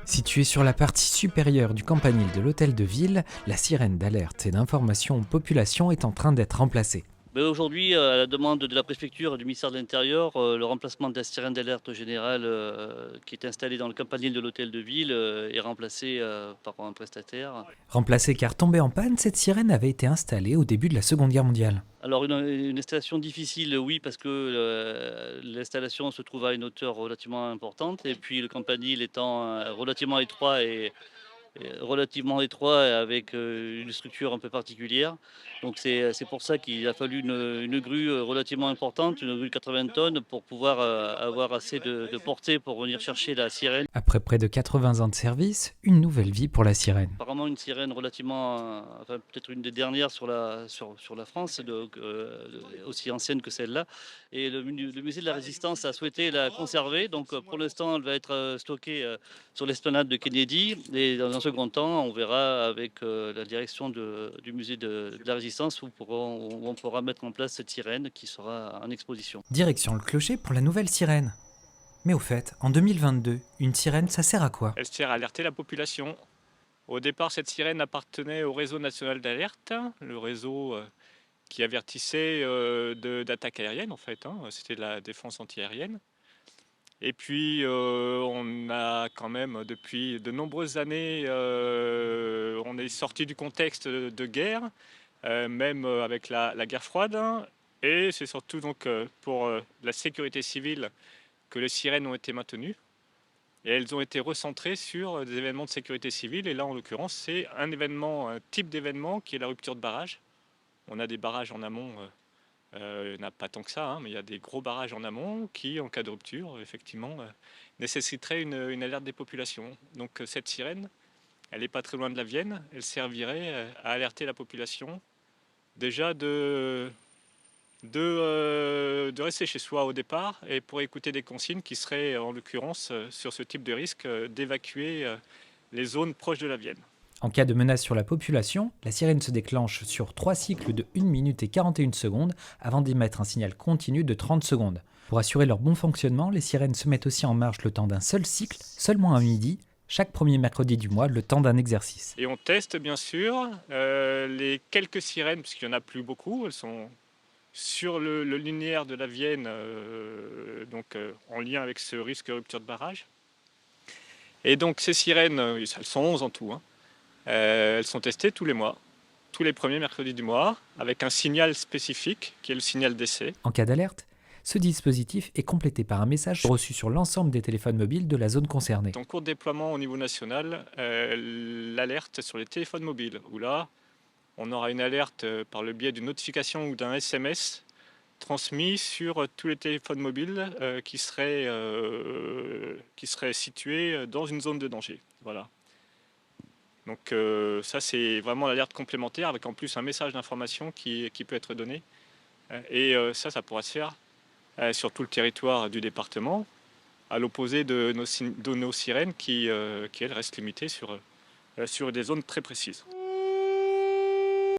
Située sur la partie supérieure du campanile de l'hôtel de ville, la sirène d'alerte et d'information aux populations est en train d'être remplacée. Aujourd'hui, à la demande de la préfecture et du ministère de l'Intérieur, le remplacement de la sirène d'alerte générale qui est installée dans le campanile de l'hôtel de ville est remplacé par un prestataire. Remplacée car tombée en panne, cette sirène avait été installée au début de la Seconde Guerre mondiale. Alors une installation difficile, oui, parce que l'installation se trouve à une hauteur relativement importante et puis le campanile étant relativement étroit et avec une structure un peu particulière. Donc c'est pour ça qu'il a fallu une grue relativement importante, une grue de 80 tonnes pour pouvoir avoir assez de portée pour venir chercher la sirène. Après près de 80 ans de service, une nouvelle vie pour la sirène. Apparemment une sirène relativement, enfin peut-être une des dernières sur la France, donc aussi ancienne que celle-là. Et le musée de la Résistance a souhaité la conserver. Donc pour l'instant, elle va être stockée sur l'esplanade de Kennedy. Et dans un second temps, on verra avec la direction du musée de la Résistance où on pourra mettre en place cette sirène qui sera en exposition. Direction le clocher pour la nouvelle sirène. Mais au fait, en 2022, une sirène, ça sert à quoi? Elle sert à alerter la population. Au départ, cette sirène appartenait au réseau national d'alerte, le réseau qui avertissait d'attaques aériennes en fait, c'était la défense antiaérienne. Et puis on a quand même depuis de nombreuses années, on est sorti du contexte de guerre, même avec la guerre froide. Et c'est surtout donc pour la sécurité civile que les sirènes ont été maintenues. Et elles ont été recentrées sur des événements de sécurité civile. Et là, en l'occurrence, c'est un événement, un type d'événement qui est la rupture de barrage. On a des barrages en amont, il n'y en a pas tant que ça, mais il y a des gros barrages en amont qui, en cas de rupture, effectivement, nécessiteraient une alerte des populations. Donc cette sirène, elle n'est pas très loin de la Vienne. Elle servirait à alerter la population déjà de rester chez soi au départ et pour écouter des consignes qui seraient en l'occurrence sur ce type de risque d'évacuer les zones proches de la Vienne. En cas de menace sur la population, la sirène se déclenche sur 3 cycles de 1 minute et 41 secondes avant d'émettre un signal continu de 30 secondes. Pour assurer leur bon fonctionnement, les sirènes se mettent aussi en marche le temps d'un seul cycle, seulement à midi, chaque premier mercredi du mois, le temps d'un exercice. Et on teste bien sûr les quelques sirènes, puisqu'il n'y en a plus beaucoup, elles sont sur le linéaire de la Vienne, en lien avec ce risque de rupture de barrage. Et donc ces sirènes, elles sont 11 en tout, elles sont testées tous les mois, tous les premiers mercredis du mois, avec un signal spécifique qui est le signal d'essai. En cas d'alerte, ce dispositif est complété par un message reçu sur l'ensemble des téléphones mobiles de la zone concernée. En cours de déploiement au niveau national, l'alerte sur les téléphones mobiles, où là, on aura une alerte par le biais d'une notification ou d'un SMS transmis sur tous les téléphones mobiles qui seraient situés dans une zone de danger. Voilà. Donc ça, c'est vraiment l'alerte complémentaire avec en plus un message d'information qui peut être donné. Ça pourra se faire sur tout le territoire du département, à l'opposé de nos sirènes qui elles, restent limitées sur des zones très précises.